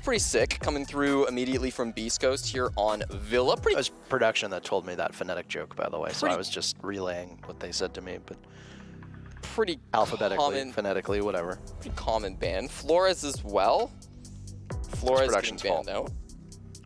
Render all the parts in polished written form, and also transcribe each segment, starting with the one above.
pretty sick, coming through immediately from Beast Coast here on Villa. It was production that told me that phonetic joke, by the way, so I was just relaying what they said to me, but pretty alphabetically, phonetically, whatever. Pretty common ban. Flores as well. Flores getting banned out.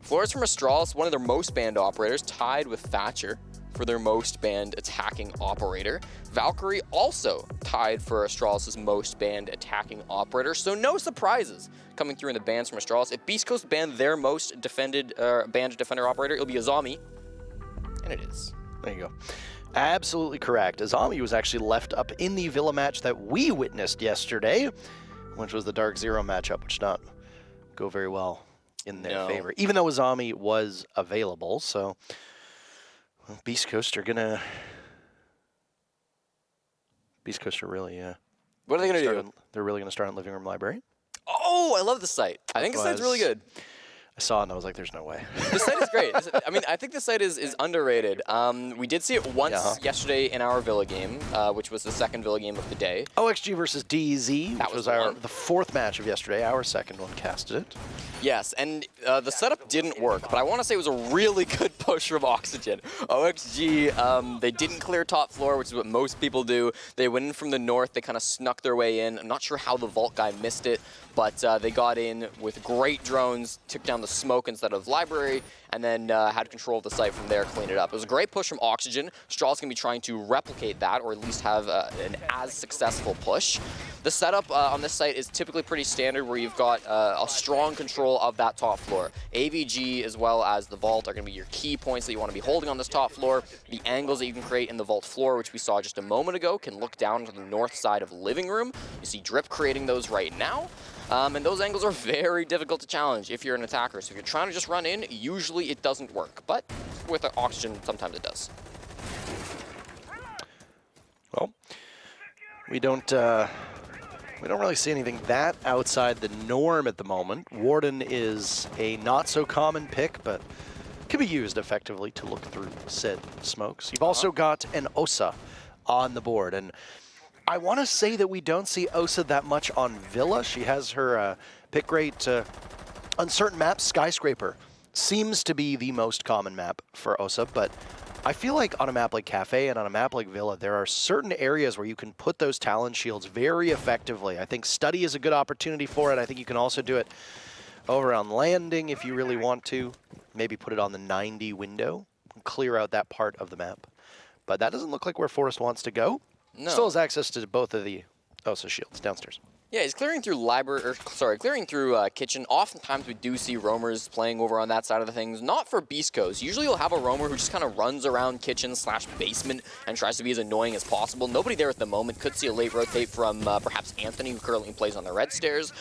Flores from Astralis, one of their most banned operators, tied with Thatcher for their most banned attacking operator. Valkyrie also tied for Astralis' most banned attacking operator. So no surprises coming through in the bans from Astralis. If Beast Coast banned their most banned defender operator, it'll be Azami. And it is. There you go. Absolutely correct. Azami was actually left up in the Villa match that we witnessed yesterday, which was the Dark Zero matchup, which did not go very well in their favor, even though Azami was available. So Beast Coast are gonna. Beast Coast are really. What are they gonna do? They're really gonna start on Living Room Library. Oh, I love the site. I think the site's really good. I saw it and I was like, there's no way. The site is great. I mean, I think the site is underrated. We did see it once yesterday in our Villa game, which was the second Villa game of the day. OXG versus DZ, which was the fourth match of yesterday. Our second one casted it. Yes, and the setup didn't work, but I want to say it was a really good push from Oxygen. OXG, they didn't clear top floor, which is what most people do. They went in from the north. They kind of snuck their way in. I'm not sure how the Vault guy missed it, but they got in with great drones, took down the smoke instead of library, and then had control of the site from there, clean it up. It was a great push from Oxygen. Straw's going to be trying to replicate that, or at least have an as successful push. The setup on this site is typically pretty standard, where you've got a strong control of that top floor. AVG as well as the Vault are going to be your key points that you want to be holding on this top floor. The angles that you can create in the Vault floor, which we saw just a moment ago, can look down to the north side of Living Room. You see Drip creating those right now. And those angles are very difficult to challenge if you're an attacker. So if you're trying to just run in, usually it doesn't work. But with Oxygen, sometimes it does. Well, we don't really see anything that outside the norm at the moment. Warden is a not-so-common pick, but can be used effectively to look through said smokes. You've also got an Osa on the board, and I want to say that we don't see Osa that much on Villa. She has her pick rate on certain maps. Skyscraper seems to be the most common map for Osa, but I feel like on a map like Cafe and on a map like Villa, there are certain areas where you can put those Talon shields very effectively. I think Study is a good opportunity for it. I think you can also do it over on Landing if you really want to. Maybe put it on the 90 window and clear out that part of the map. But that doesn't look like where Forrest wants to go. No. Still has access to both of the Osa shields downstairs. Yeah, he's clearing through clearing through kitchen. Oftentimes we do see roamers playing over on that side of the things, not for Beast Coast. Usually you'll have a roamer who just kind of runs around kitchen / basement and tries to be as annoying as possible. Nobody there at the moment. Could see a late rotate from perhaps Anthony, who currently plays on the red stairs.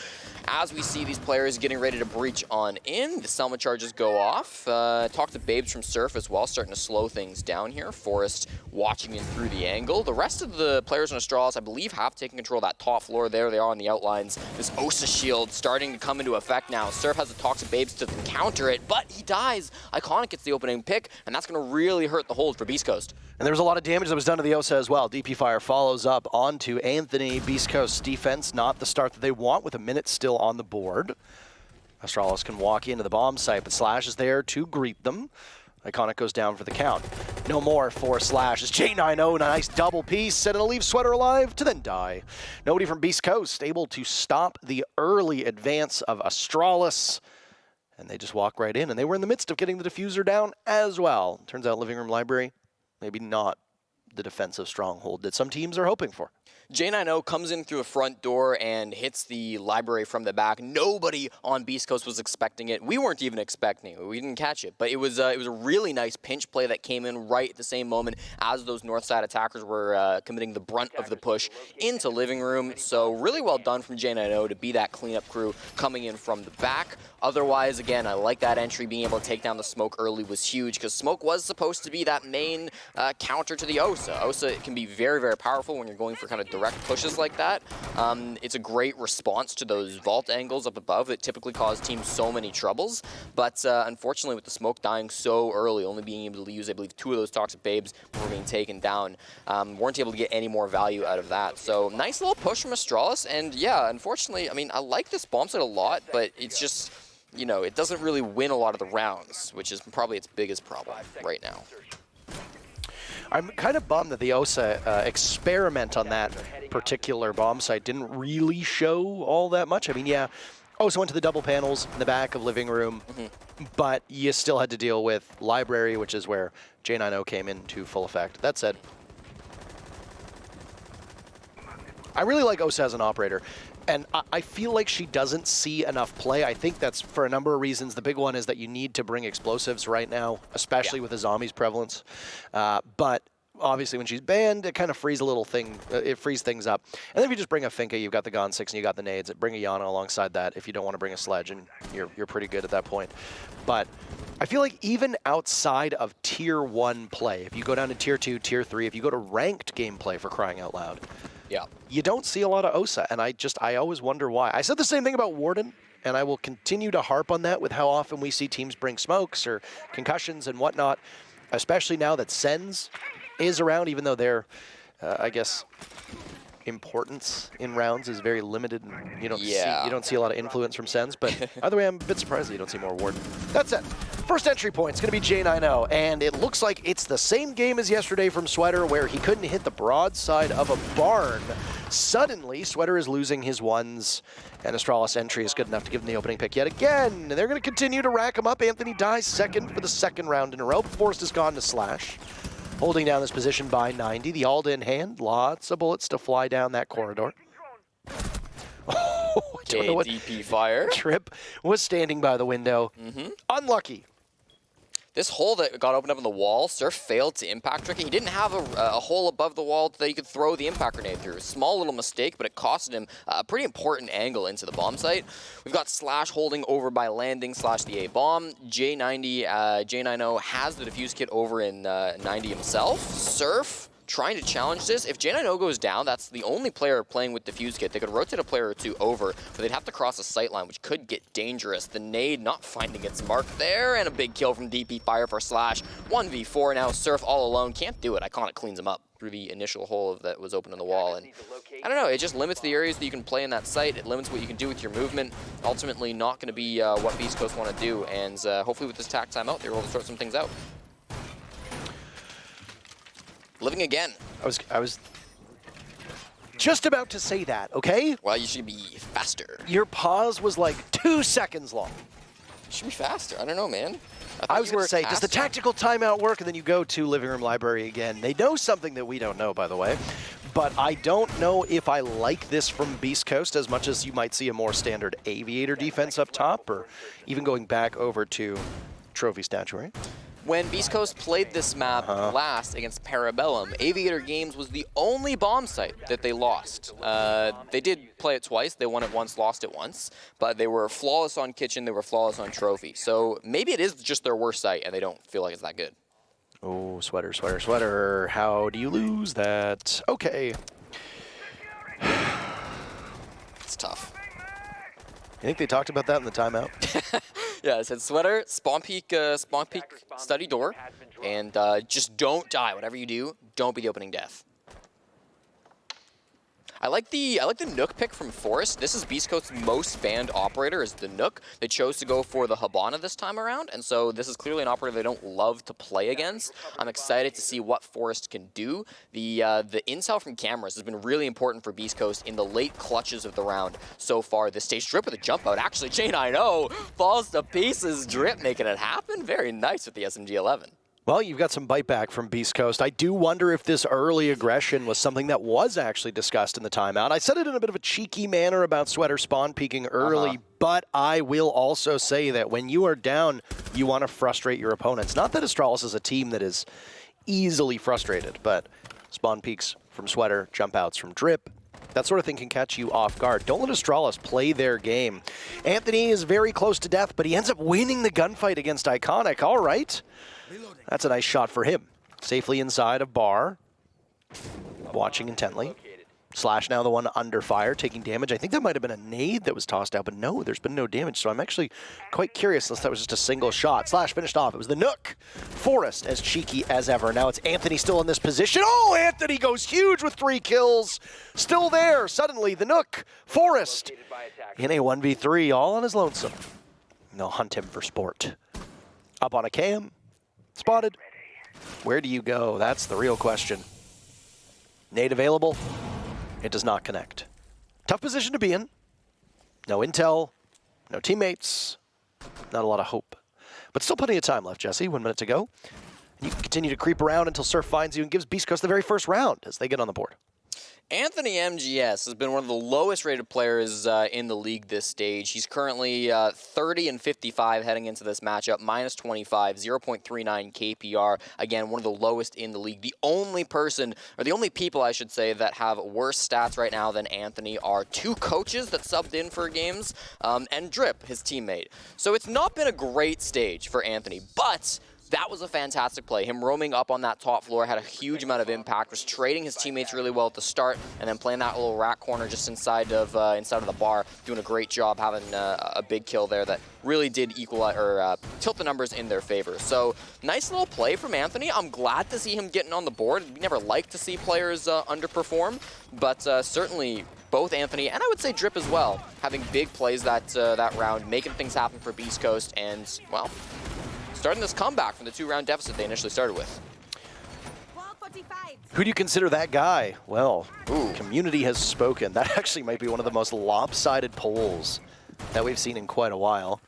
As we see these players getting ready to breach on in, the Selma charges go off. Talk to Babes from Surf as well, starting to slow things down here. Forrest watching in through the angle. The rest of the players on Astralis, I believe, have taken control of that top floor. There they are on the outlines. This Osa shield starting to come into effect now. Surf has to talk to Babes to counter it, but he dies. Iconic gets the opening pick, and that's going to really hurt the hold for Beast Coast. And there was a lot of damage that was done to the Osa as well. DP Fire follows up onto Anthony. Beast Coast's defense, not the start that they want, with a minute still on the board. Astralis can walk into the bomb site, but Slash is there to greet them. Iconic goes down for the count. No more for Slash. As J90, nice double piece, and it'll leave Sweater alive to then die. Nobody from Beast Coast able to stop the early advance of Astralis. And they just walk right in, and they were in the midst of getting the diffuser down as well. Turns out Living Room Library, maybe not the defensive stronghold that some teams are hoping for. J90 comes in through the front door and hits the library from the back. Nobody on Beast Coast was expecting it. We weren't even expecting it. We didn't catch it. But it was a really nice pinch play that came in right at the same moment as those north side attackers were committing the brunt of the push into Living Room. So really well done from J90 to be that cleanup crew coming in from the back. Otherwise, again, I like that entry. Being able to take down the Smoke early was huge, because Smoke was supposed to be that main counter to the Osa. Osa can be very, very powerful when you're going for kind of direct pushes like that. It's a great response to those vault angles up above that typically cause teams so many troubles. But unfortunately, with the Smoke dying so early, only being able to use, I believe, 2 of those Toxic Babes were being taken down, weren't able to get any more value out of that. So nice little push from Astralis. And yeah, unfortunately, I mean, I like this bomb site a lot, but it's just you know, it doesn't really win a lot of the rounds, which is probably its biggest problem right now. I'm kind of bummed that the OSA experiment on that particular bomb site didn't really show all that much. I mean, yeah, OSA went to the double panels in the back of living room, but you still had to deal with library, which is where J90 came into full effect. That said, I really like OSA as an operator, and I feel like she doesn't see enough play. I think that's for a number of reasons. The big one is that you need to bring explosives right now, especially with the zombies prevalence. But obviously when she's banned, it kind of frees it frees things up. And then if you just bring a Finka, you've got the Gon 6 and you got the nades. Bring a Yana alongside that if you don't want to bring a sledge, and you're pretty good at that point. But I feel like even outside of tier 1 play, if you go down to tier 2, tier 3, if you go to ranked gameplay, for crying out loud, yeah, you don't see a lot of OSA, and I always wonder why. I said the same thing about Warden, and I will continue to harp on that with how often we see teams bring smokes or concussions and whatnot, especially now that Sens is around, even though their, I guess, importance in rounds is very limited, and you don't see a lot of influence from Sens. But either way, I'm a bit surprised that you don't see more Warden. That's it. First entry point is going to be J90, and it looks like it's the same game as yesterday from Sweater, where he couldn't hit the broadside of a barn. Suddenly, Sweater is losing his ones, and Astralis entry is good enough to give him the opening pick yet again. And they're going to continue to rack him up. Anthony dies second for the second round in a row. Forrest has gone to Slash, holding down this position by 90. The Alda in hand, lots of bullets to fly down that corridor. I don't know what DP fire. Trip was standing by the window. Unlucky. This hole that got opened up in the wall, Surf failed to impact trick it. He didn't have a hole above the wall that he could throw the impact grenade through. Small little mistake, but it costed him a pretty important angle into the bomb site. We've got Slash holding over by landing / the A bomb. J90 has the defuse kit over in 90 himself. Surf trying to challenge this. If J90 goes down, that's the only player playing with defuse kit. They could rotate a player or two over, but they'd have to cross a sight line, which could get dangerous. The nade not finding its mark there, and a big kill from DP Fire for Slash. 1v4 now, Surf all alone. Can't do it. Iconic cleans him up through the initial hole that was open in the wall. And I don't know, it just limits the areas that you can play in that site. It limits what you can do with your movement. Ultimately not going to be what Beast Coast want to do, and hopefully with this tack timeout, they're able to sort some things out. Living again. I was just about to say that, okay? Well, you should be faster. Your pause was like 2 seconds long. You should be faster. I don't know, man. I was going to say, does the tactical timeout work? And then you go to living room library again. They know something that we don't know, by the way. But I don't know if I like this from Beast Coast as much as you might see a more standard Aviator defense up top, or even going back over to Trophy Statuary. When Beast Coast played this map last against Parabellum, Aviator Games was the only bomb site that they lost. They did play it twice. They won it once, lost it once. But they were flawless on Kitchen. They were flawless on Trophy. So maybe it is just their worst site, and they don't feel like it's that good. Oh, Sweater, Sweater, Sweater. How do you lose that? Okay. It's tough. You think they talked about that in the timeout? Yeah, it said Sweater, spawn peek study door, and just don't die. Whatever you do, don't be the opening death. I like the Nook pick from Forrest. This is Beast Coast's most banned operator, is the Nook. They chose to go for the Habana this time around, and so this is clearly an operator they don't love to play against. I'm excited to see what Forrest can do. The intel from cameras has been really important for Beast Coast in the late clutches of the round so far. This stage Drip with a jump out. Actually, J90 falls to pieces. Drip making it happen. Very nice with the SMG-11. Well, you've got some bite back from Beast Coast. I do wonder if this early aggression was something that was actually discussed in the timeout. I said it in a bit of a cheeky manner about Sweater spawn peeking early, but I will also say that when you are down, you want to frustrate your opponents. Not that Astralis is a team that is easily frustrated, but spawn peeks from Sweater, jump outs from Drip, that sort of thing can catch you off guard. Don't let Astralis play their game. Anthony is very close to death, but he ends up winning the gunfight against Iconic. All right. That's a nice shot for him. Safely inside of bar. Watching intently. Slash now the one under fire, taking damage. I think that might have been a nade that was tossed out, but no, there's been no damage. So I'm actually quite curious unless that was just a single shot. Slash finished off. It was the Nook. Forrest as cheeky as ever. Now it's Anthony still in this position. Oh, Anthony goes huge with 3 kills. Still there. Suddenly the Nook. Forrest in a 1v3 all on his lonesome. and they'll hunt him for sport. Up on a cam, spotted. Where do you go? That's the real question. Nade available. It does not connect. Tough position to be in. No intel, no teammates, not a lot of hope. But still plenty of time left, Jesse. 1 minute to go. And you can continue to creep around until Surf finds you and gives Beast Coast the very first round as they get on the board. Anthony MGS has been one of the lowest rated players in the league this stage. He's currently 30 and 55 heading into this matchup, minus 25, 0.39 KPR. Again, one of the lowest in the league. The only person, or the only people I should say, that have worse stats right now than Anthony are two coaches that subbed in for games and Drip, his teammate. So it's not been a great stage for Anthony, but that was a fantastic play. Him roaming up on that top floor had a huge amount of impact, was trading his teammates really well at the start, and then playing that little rat corner just inside of the bar, doing a great job having a big kill there that really did equalize or tilt the numbers in their favor. So nice little play from Anthony. I'm glad to see him getting on the board. We never like to see players underperform, but certainly both Anthony and I would say Drip as well, having big plays that round, making things happen for Beast Coast, and well, starting this comeback from the 2-round deficit they initially started with. Who do you consider that guy? Well, community has spoken. That actually might be one of the most lopsided polls that we've seen in quite a while.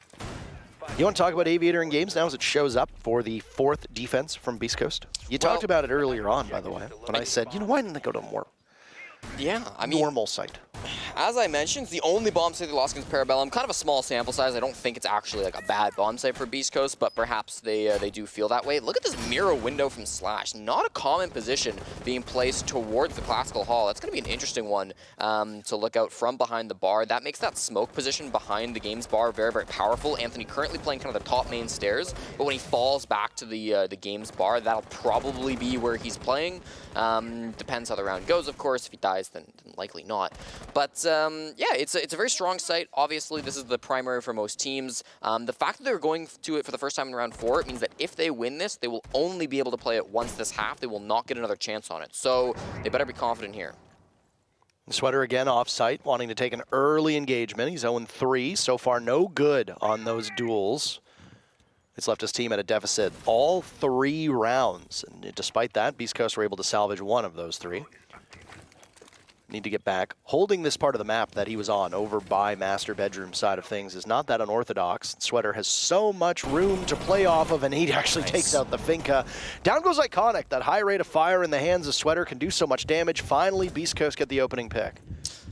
You want to talk about Aviator in games now as it shows up for the 4th defense from Beast Coast? You talked about it earlier on, by the way, when I said, you know, why didn't they go to more normal site? As I mentioned, it's the only bomb site they lost against Parabellum. Kind of a small sample size. I don't think it's actually like a bad bomb site for Beast Coast, but perhaps they do feel that way. Look at this mirror window from Slash. Not a common position being placed towards the Classical Hall. That's going to be an interesting one to look out from behind the bar. That makes that smoke position behind the games bar very, very powerful. Anthony currently playing kind of the top main stairs, but when he falls back to the games bar, that'll probably be where he's playing. Depends how the round goes, of course. If he dies, then likely not. But yeah, it's a very strong site. Obviously, this is the primary for most teams. The fact that they're going to it for the first time in round 4, it means that if they win this, they will only be able to play it once this half. They will not get another chance on it. So they better be confident here. Sweater again off-site, wanting to take an early engagement. He's 0-3. So far, no good on those duels. It's left his team at a deficit all 3 rounds. And despite that, Beast Coast were able to salvage 1 of those 3. Need to get back. Holding this part of the map that he was on over by master bedroom side of things is not that unorthodox. Sweater has so much room to play off of, and he actually takes out the Finca. Down goes Iconic. That high rate of fire in the hands of Sweater can do so much damage. Finally, Beast Coast get the opening pick.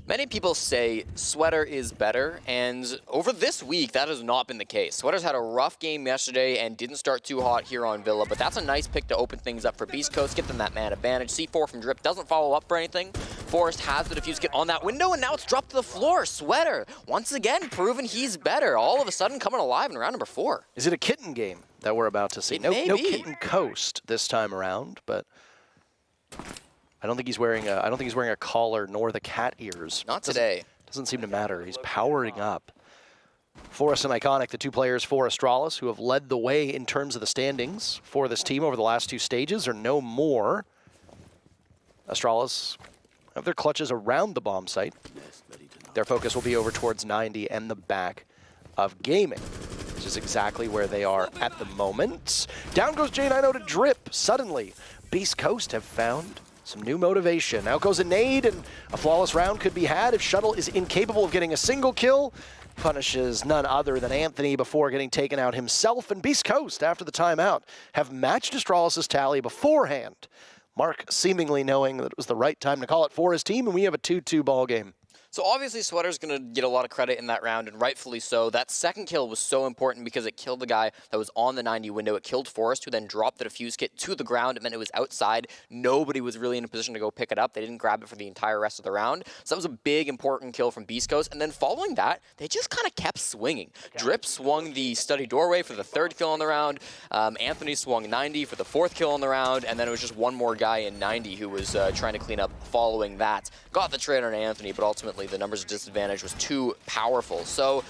Many people say Sweater is better, and over this week, that has not been the case. Sweater's had a rough game yesterday and didn't start too hot here on Villa, but that's a nice pick to open things up for Beast Coast, get them that man advantage. C4 from Drip doesn't follow up for anything. Forrest has the defuse kit on that window, and now it's dropped to the floor. Sweater, once again, proving he's better. All of a sudden coming alive in round number 4. Is it a kitten game that we're about to see? No Kitten Coast this time around, but I don't think he's wearing a collar nor the cat ears. Not today. Doesn't seem to matter. He's powering up. Forrest and Iconic, the 2 players for Astralis, who have led the way in terms of the standings for this team over the last 2 stages, are no more. Astralis have their clutches around the bomb site. Their focus will be over towards 90 and the back of gaming, which is exactly where they are at the moment. Down goes J90 to Drip. Suddenly, Beast Coast have found some new motivation. Out goes a nade, and a flawless round could be had if Shuttle is incapable of getting a single kill. Punishes none other than Anthony before getting taken out himself. And Beast Coast, after the timeout, have matched Astralis' tally beforehand. Mark seemingly knowing that it was the right time to call it for his team, and we have a 2-2 ball game. So obviously Sweater's going to get a lot of credit in that round, and rightfully so. That second kill was so important because it killed the guy that was on the 90 window. It killed Forrest, who then dropped the defuse kit to the ground. It meant it was outside. Nobody was really in a position to go pick it up. They didn't grab it for the entire rest of the round. So that was a big, important kill from Beast Coast. And then following that, they just kind of kept swinging. Drip swung the study doorway for the 3rd kill on the round. Anthony swung 90 for the 4th kill on the round. And then it was just one more guy in 90 who was trying to clean up following that. Got the trade on Anthony, but ultimately the numbers of disadvantage was too powerful. So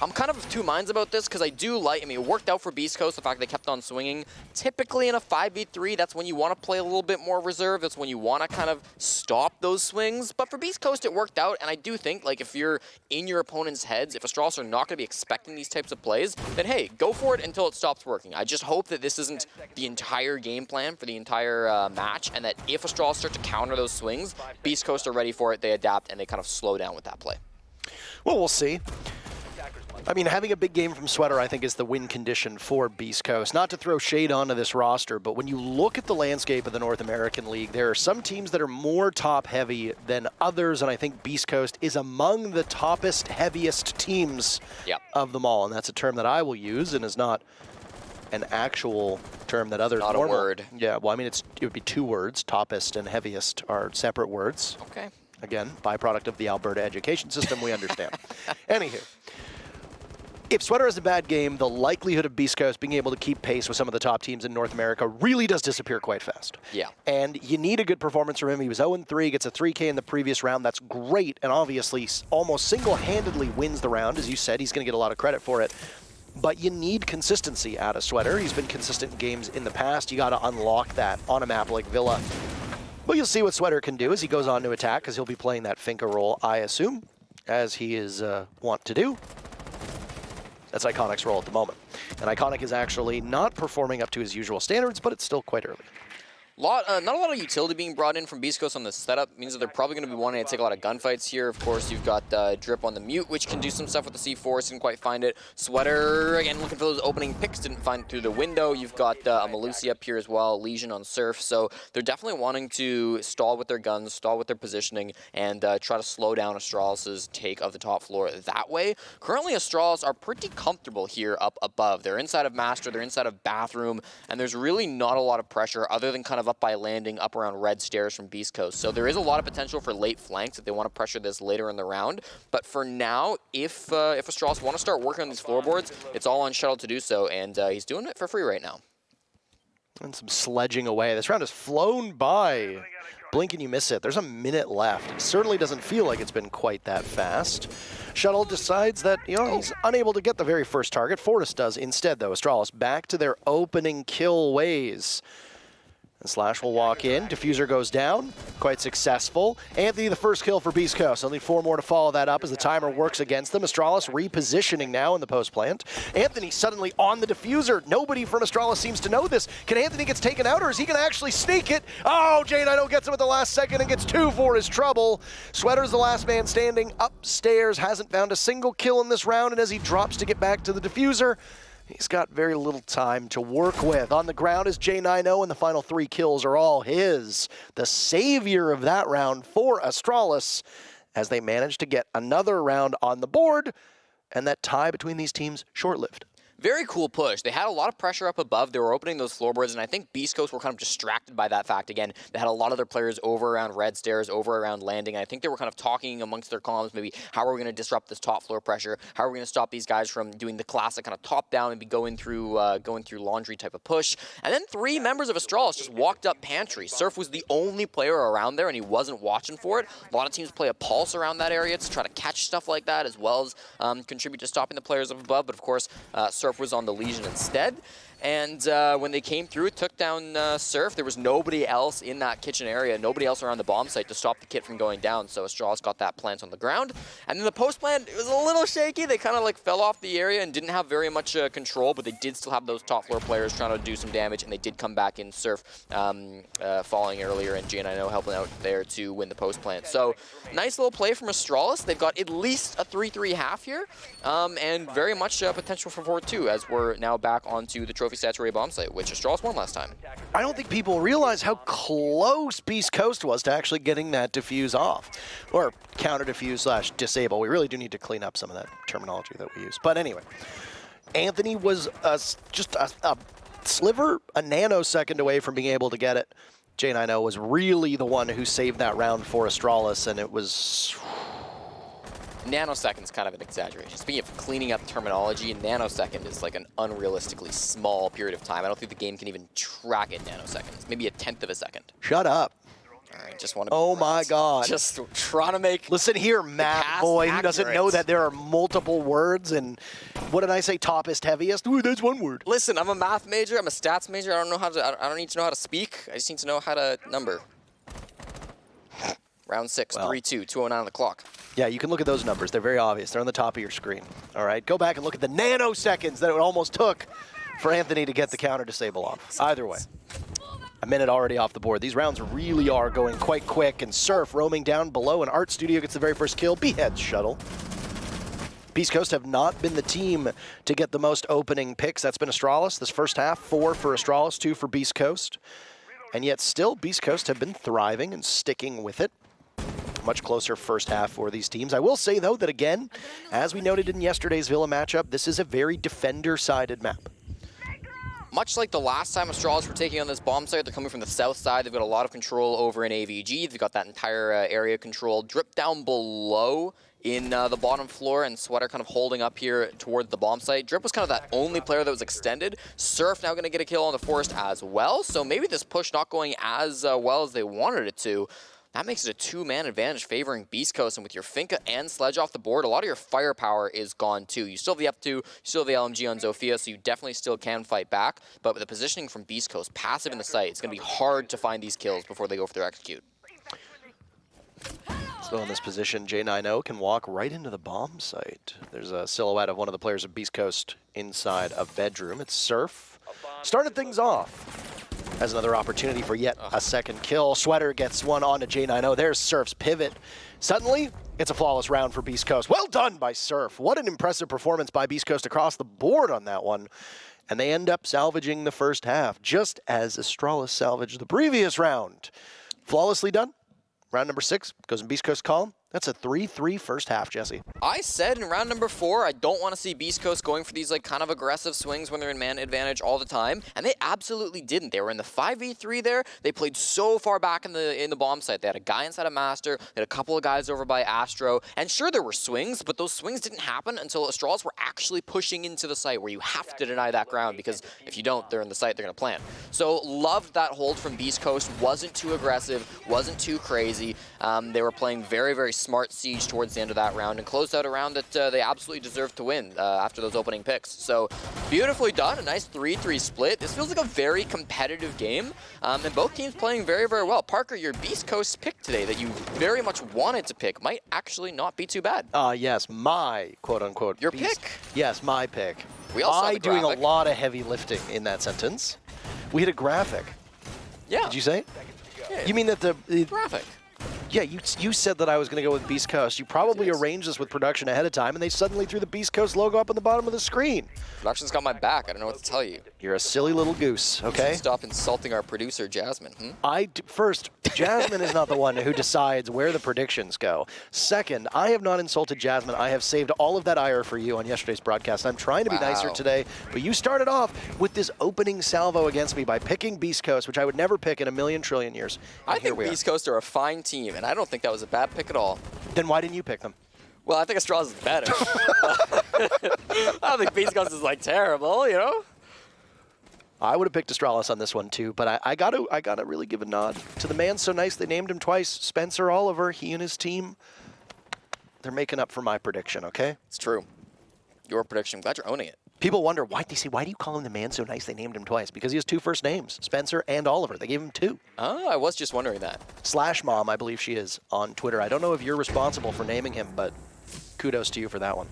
I'm kind of of two minds about this because I do like, I mean, it worked out for Beast Coast, the fact they kept on swinging. Typically in a 5v3, that's when you want to play a little bit more reserve. That's when you want to kind of stop those swings. But for Beast Coast, it worked out. And I do think, like, if you're in your opponent's heads, if Astralis are not going to be expecting these types of plays, then hey, go for it until it stops working. I just hope that this isn't the entire game plan for the entire match, and that if Astralis start to counter those swings, Beast Coast are ready for it, they adapt, and they kind of slow down with that play. Well, we'll see. I mean, having a big game from Sweater, I think, is the win condition for Beast Coast. Not to throw shade onto this roster, but when you look at the landscape of the North American League, there are some teams that are more top-heavy than others, and I think Beast Coast is among the toppest, heaviest teams of them all. And that's a term that I will use and is not an actual term that others not normal. a word. Yeah, well, I mean, it would be two words. Toppest and heaviest are separate words. Okay. Again, byproduct of the Alberta education system, we understand. Anywho. If Sweater has a bad game, the likelihood of Beast Coast being able to keep pace with some of the top teams in North America really does disappear quite fast. Yeah. And you need a good performance from him. He was 0-3, gets a 3K in the previous round. That's great, and obviously almost single-handedly wins the round. As you said, he's going to get a lot of credit for it. But you need consistency out of Sweater. He's been consistent in games in the past. You got to unlock that on a map like Villa. Well, you'll see what Sweater can do as he goes on to attack, because he'll be playing that Finka role, I assume, as he is wont to do. That's Iconic's role at the moment. And Iconic is actually not performing up to his usual standards, but it's still quite early. Not a lot of utility being brought in from Beast Coast on this setup. Means that they're probably going to be wanting to take a lot of gunfights here. Of course, you've got Drip on the mute, which can do some stuff with the C4. Didn't quite find it. Sweater, again, looking for those opening picks. Didn't find it through the window. You've got a Malusi up here as well. Legion on Surf. So they're definitely wanting to stall with their guns, stall with their positioning, and try to slow down Astralis' take of the top floor that way. Currently, Astralis are pretty comfortable here up above. They're inside of Master. They're inside of Bathroom. And there's really not a lot of pressure other than kind of up by landing up around red stairs from Beast Coast. So there is a lot of potential for late flanks if they want to pressure this later in the round. But for now, if Astralis want to start working on these floorboards, it's all on Shuttle to do so, and he's doing it for free right now. And some sledging away. This round has flown by. Blink and you miss it. There's a minute left. It certainly doesn't feel like it's been quite that fast. Shuttle decides that, you know, he's unable to get the very first target. Fortis does instead, though. Astralis back to their opening kill ways. And Slash will walk in. Diffuser goes down. Quite successful. Anthony, the first kill for Beast Coast. Only 4 more to follow that up as the timer works against them. Astralis repositioning now in the post plant. Anthony suddenly on the diffuser. Nobody from Astralis seems to know this. Can Anthony get taken out, or is he going to actually sneak it? Oh, J9 gets him at the last second and gets 2 for his trouble. Sweater's the last man standing upstairs. Hasn't found a single kill in this round, and as he drops to get back to the diffuser, he's got very little time to work with. On the ground is J9, and the final 3 kills are all his. The savior of that round for Astralis, as they manage to get another round on the board, and that tie between these teams short-lived. Very cool push. They had a lot of pressure up above. They were opening those floorboards, and I think Beast Coast were kind of distracted by that fact again. They had a lot of their players over around red stairs, over around landing. I think they were kind of talking amongst their columns, maybe how are we going to disrupt this top floor pressure? How are we going to stop these guys from doing the classic kind of top down, maybe going through laundry type of push? And then 3 members of Astralis just walked up pantry. Surf was the only player around there, and he wasn't watching for it. A lot of teams play a pulse around that area to try to catch stuff like that, as well as contribute to stopping the players up above. But of course, Surf was on the Legion instead. And when they came through, took down Surf, there was nobody else in that kitchen area, nobody else around the bomb site to stop the kit from going down. So Astralis got that plant on the ground. And then the post plant, it was a little shaky. They kind of like fell off the area and didn't have very much control, but they did still have those top floor players trying to do some damage, and they did come back in. Surf falling earlier, and J9 helping out there to win the post plant. So nice little play from Astralis. They've got at least a 3-3 half here, and very much potential for 4-2 as we're now back onto the trophy saturated bomb site, which Astralis won last time. I don't think people realize how close Beast Coast was to actually getting that diffuse off, or counter diffuse / disable. We really do need to clean up some of that terminology that we use. But anyway, Anthony was just a sliver, a nanosecond away from being able to get it. J9 was really the one who saved that round for Astralis, and it was... Nanoseconds kind of an exaggeration. Speaking of cleaning up terminology, nanosecond is like an unrealistically small period of time. I don't think the game can even track it in nanoseconds. Maybe a 1/10 of a second. Shut up. All right, just want to. Oh my God. Just trying to make. Listen here, Matt cast boy. He doesn't know accurate. that there are multiple words and what did I say? Toppest, heaviest? Ooh, that's one word. Listen, I'm a math major. I'm a stats major. I don't know how to. I don't need to know how to speak. I just need to know how to number. Round 6, Well. 3-2, 2:09 on the clock. Yeah, you can look at those numbers. They're very obvious. They're on the top of your screen. All right, go back and look at the nanoseconds that it almost took for Anthony to get the counter disable off. Either way, a minute already off the board. These rounds really are going quite quick, and Surf roaming down below, and Art Studio gets the very first kill. Beheads Shuttle. Beast Coast have not been the team to get the most opening picks. That's been Astralis this first half. 4 for Astralis, 2 for Beast Coast. And yet still, Beast Coast have been thriving and sticking with it. Much closer first half for these teams. I will say, though, that again, as we noted in yesterday's Villa matchup, this is a very defender-sided map. Much like the last time Astralis were taking on this bomb site, they're coming from the south side. They've got a lot of control over in AVG. They've got that entire area control. Drip down below in the bottom floor, and Sweater kind of holding up here toward the bomb site. Drip was kind of that only player that was extended. Surf now going to get a kill on the Forest as well, so maybe this push not going as well as they wanted it to. That makes it a 2-man advantage favoring Beast Coast, and with your Finka and Sledge off the board, a lot of your firepower is gone too. You still have the F2, you still have the LMG on Zofia, so you definitely still can fight back, but with the positioning from Beast Coast, passive in the site, it's going to be hard to find these kills before they go for their execute. Still in this position, J90 can walk right into the bomb site. There's a silhouette of one of the players of Beast Coast inside a bedroom. It's Surf. Started things off. Has another opportunity for yet a second kill. Sweater gets one onto J90. There's Surf's pivot. Suddenly, it's a flawless round for Beast Coast. Well done by Surf. What an impressive performance by Beast Coast across the board on that one. And they end up salvaging the first half, just as Astralis salvaged the previous round. Flawlessly done. Round number 6 goes in Beast Coast column. That's a 3-3 first half, Jesse. I said in round number 4, I don't want to see Beast Coast going for these like kind of aggressive swings when they're in man advantage all the time, and they absolutely didn't. They were in the 5v3 there. They played so far back in the bomb site. They had a guy inside of Master, they had a couple of guys over by Astro, and sure there were swings, but those swings didn't happen until Astralis were actually pushing into the site, where you have to deny that ground, because if you don't, they're in the site, they're going to plant. So loved that hold from Beast Coast. Wasn't too aggressive, wasn't too crazy. They were playing very, very smart siege towards the end of that round and closed out a round that they absolutely deserved to win after those opening picks. So beautifully done, a nice 3-3 split. This feels like a very competitive game, and both teams playing very, very well. Parker, your Beast Coast pick today that you very much wanted to pick might actually not be too bad. Yes, my quote-unquote Your Beast. pick. Yes, my pick. We all saw the doing a graphic. lot of heavy lifting in that sentence. We had a graphic. Yeah. Did you say? Yeah. You mean that the Graphic. Yeah, you said that I was going to go with Beast Coast. You probably arranged this with production ahead of time, and they suddenly threw the Beast Coast logo up on the bottom of the screen. Production's got my back. I don't know what to tell you. You're a silly little goose, okay? Stop insulting our producer, Jasmine. First, Jasmine is not the one who decides where the predictions go. Second, I have not insulted Jasmine. I have saved all of that ire for you on yesterday's broadcast. I'm trying to be nicer today, but you started off with this opening salvo against me by picking Beast Coast, which I would never pick in a million trillion years. I think Beast Coast are a fine team, and I don't think that was a bad pick at all. Then why didn't you pick them? Well, I think Astralis is better. I don't think Beast Coast is like terrible, you know? I would have picked Astralis on this one too, but I gotta really give a nod to the man so nice they named him twice, Spencer Oliver. He and his team, they're making up for my prediction, okay? It's true. Your prediction. I'm glad you're owning it. People wonder, why do you call him the man so nice they named him twice? Because he has 2 first names, Spencer and Oliver. They gave him 2. Oh, I was just wondering that. Slash Mom, I believe she is, on Twitter. I don't know if you're responsible for naming him, but kudos to you for that one.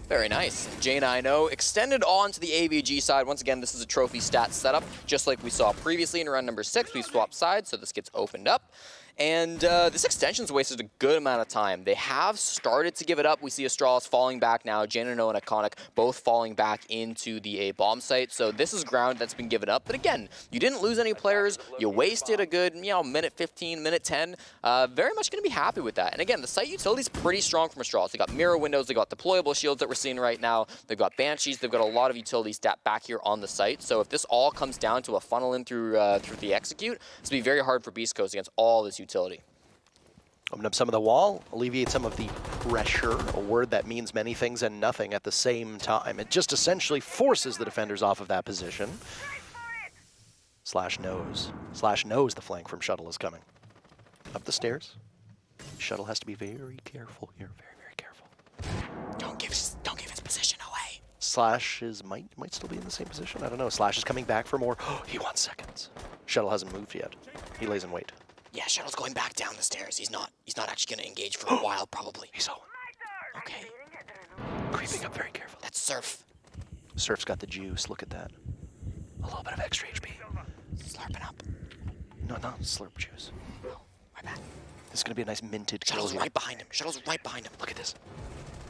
Very nice. J90 extended on to the AVG side. Once again, this is a trophy stat setup, just like we saw previously in round number 6. We swapped sides, so this gets opened up. And this extension's wasted a good amount of time. They have started to give it up. We see Astralis falling back now. J90 and Iconic both falling back into the A bomb site. So this is ground that's been given up. But again, you didn't lose any players. You wasted a good, minute 15, minute 10. Very much going to be happy with that. And again, the site utility is pretty strong from Astralis. They got mirror windows. They got deployable shields that we're seeing right now. They've got Banshees. They've got a lot of utility stat back here on the site. So if this all comes down to a funnel in through the execute, it's going to be very hard for Beast Coast against all this utility. Open up some of the wall, alleviate some of the pressure, a word that means many things and nothing at the same time. It just essentially forces the defenders off of that position. Slash knows the flank from Shuttle is coming. Up the stairs. Shuttle has to be very careful here. Very, very careful. Don't give his position away. Slash might still be in the same position. I don't know. Slash is coming back for more. He wants seconds. Shuttle hasn't moved yet. He lays in wait. Yeah, Shuttle's going back down the stairs. He's not actually going to engage for a while, probably. He's on. Okay. Creeping up very carefully. That's Surf. Surf's got the juice. Look at that. A little bit of extra HP. Slurping up. No, not slurp juice. Oh, my bad. This is going to be a nice minted kill. Shuttle's right behind him. Shuttle's right behind him. Look at this.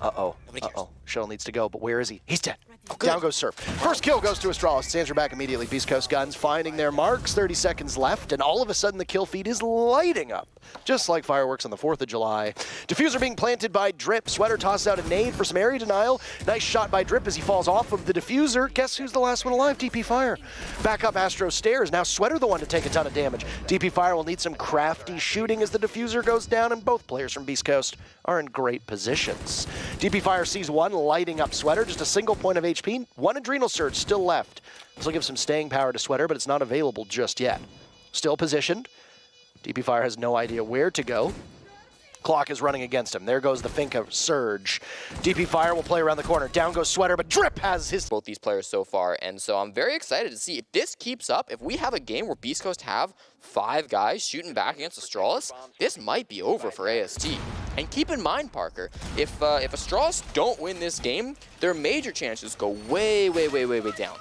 Uh-oh. Nobody cares. Uh-oh. Shuttle needs to go, but where is he? He's dead. Oh, good. Down goes Surf. First kill goes to Astralis. Stands her back immediately. Beast Coast guns finding their marks. 30 seconds left, and all of a sudden the kill feed is lighting up. Just like fireworks on the 4th of July. Diffuser being planted by Drip. Sweater tosses out a nade for some area denial. Nice shot by Drip as he falls off of the diffuser. Guess who's the last one alive? DP Fire. Back up Astro stairs. Now Sweater the one to take a ton of damage. DP Fire will need some crafty shooting as the diffuser goes down, and both players from Beast Coast are in great positions. DP Fire sees one lighting up Sweater. Just a single point of HP. One Adrenal Surge still left. This will give some staying power to Sweater, but it's not available just yet. Still positioned. DP Fire has no idea where to go. Clock is running against him. There goes the Finka Surge. DP Fire will play around the corner. Down goes Sweater, but Drip has his... Both these players so far, and so I'm very excited to see if this keeps up. If we have a game where Beast Coast have 5 guys shooting back against Astralis, this might be over for AST. And keep in mind, Parker, if Astralis don't win this game, their major chances go way, way, way, way, way down.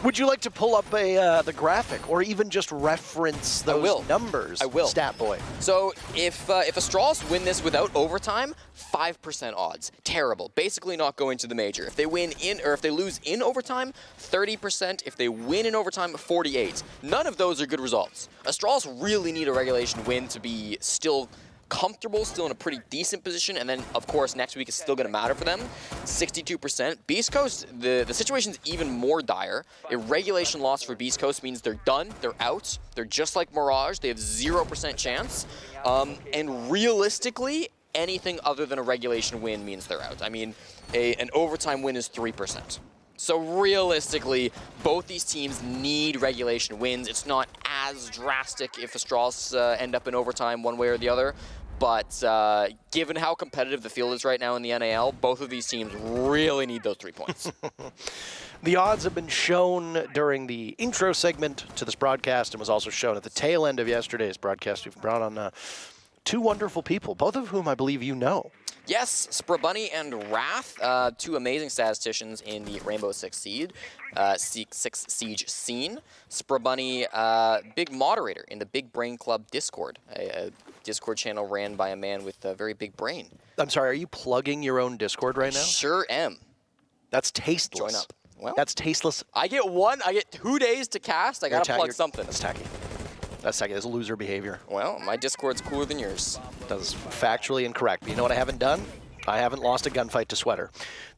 Would you like to pull up the graphic, or even just reference those numbers? I will. Stat boy. So if Astralis win this without overtime, 5% odds. Terrible. Basically not going to the major. If they win in, or if they lose in overtime, 30%. If they win in overtime, 48%. None of those are good results. Astralis really need a regulation win to be still comfortable, still in a pretty decent position, and then, of course, next week is still going to matter for them. 62%. Beast Coast, the situation's even more dire. A regulation loss for Beast Coast means they're done, they're out, they're just like Mirage, they have 0% chance, and realistically, anything other than a regulation win means they're out. I mean, an overtime win is 3%. So realistically, both these teams need regulation wins. It's not as drastic if Astralis end up in overtime one way or the other, but given how competitive the field is right now in the NAL, both of these teams really need those 3 points. The odds have been shown during the intro segment to this broadcast and was also shown at the tail end of yesterday's broadcast. We've brought on 2 wonderful people, both of whom I believe you know. Yes, Sprabunny and Wrath, 2 amazing statisticians in the Rainbow Six Siege scene. Sprabunny, big moderator in the Big Brain Club Discord, a Discord channel ran by a man with a very big brain. I'm sorry, are you plugging your own Discord right now? Sure am. That's tasteless. Join up. Well, that's tasteless. I get 2 days to cast. I gotta plug something. That's tacky. That's tacky. That's loser behavior. Well, my Discord's cooler than yours. That's factually incorrect. But you know what I haven't done? I haven't lost a gunfight to Sweater.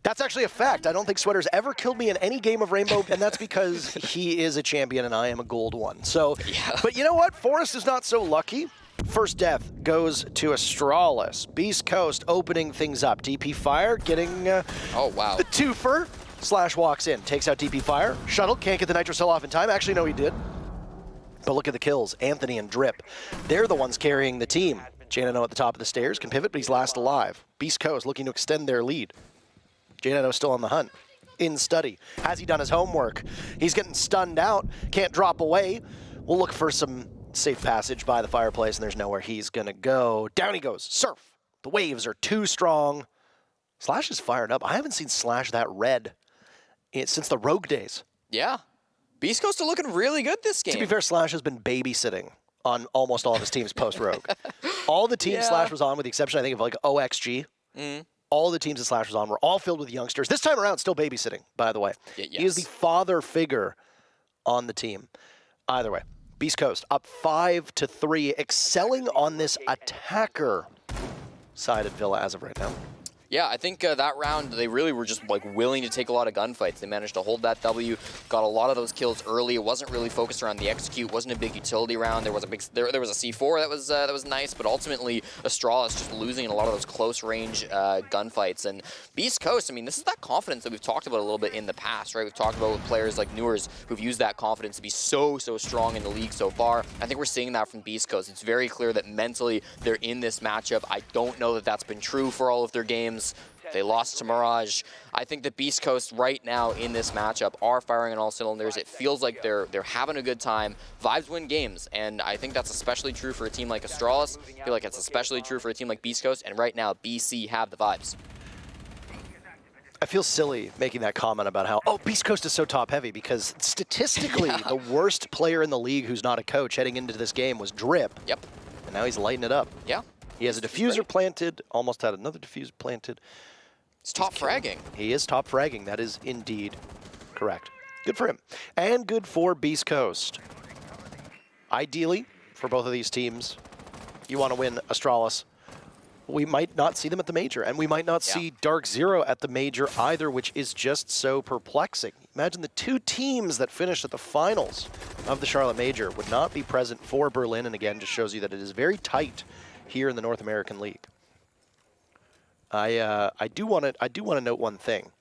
That's actually a fact. I don't think Sweater's ever killed me in any game of Rainbow, and that's because he is a champion and I am a gold one. So, yeah. But you know what? Forrest is not so lucky. First death goes to Astralis. Beast Coast opening things up. DP Fire getting oh, wow. the twofer. Slash walks in, takes out DP Fire. Shuttle can't get the nitro cell off in time. Actually, no, he did. But look at the kills. Anthony and Drip. They're the ones carrying the team. Janino at the top of the stairs can pivot, but he's last alive. Beast Coast looking to extend their lead. Janino still on the hunt. In study. Has he done his homework? He's getting stunned out. Can't drop away. We'll look for some safe passage by the fireplace, and there's nowhere he's going to go. Down he goes. Surf. The waves are too strong. Slash is fired up. I haven't seen Slash that red since the Rogue days. Yeah. Beast Coast are looking really good this game. To be fair, Slash has been babysitting on almost all of his teams post-Rogue. All the teams Slash was on, with the exception, I think, of like OXG. All the teams that Slash was on were all filled with youngsters. This time around, still babysitting, by the way. Yes. He is the father figure on the team. Either way, Beast Coast up 5-3, excelling on this attacker side of Villa as of right now. Yeah, I think that round they really were just like willing to take a lot of gunfights. They managed to hold that W, got a lot of those kills early. It wasn't really focused around the execute. Wasn't a big utility round. There was a big there was a C4 that was nice, but ultimately Astralis just losing in a lot of those close range gunfights. And Beast Coast, I mean, this is that confidence that we've talked about a little bit in the past, right? We've talked about with players like Newers who've used that confidence to be so strong in the league so far. I think we're seeing that from Beast Coast. It's very clear that mentally they're in this matchup. I don't know that that's been true for all of their games. They lost to Mirage. I think that Beast Coast right now in this matchup are firing on all cylinders. It feels like they're having a good time. Vibes win games, and I think that's especially true for a team like Astralis. I feel like it's especially true for a team like Beast Coast, and right now BC have the vibes. I feel silly making that comment about how, oh, Beast Coast is so top-heavy, because statistically, the worst player in the league who's not a coach heading into this game was Drip. Yep. And now he's lighting it up. Yeah. He has a diffuser planted, almost had another diffuser planted. He's top fragging. He is top fragging. That is indeed correct. Good for him. And good for Beast Coast. Ideally, for both of these teams, you want to win Astralis. We might not see them at the major, and we might not see Dark Zero at the major either, which is just so perplexing. Imagine the two teams that finished at the finals of the Charlotte Major would not be present for Berlin, and again, just shows you that it is very tight here in the North American League. I do want to note one thing.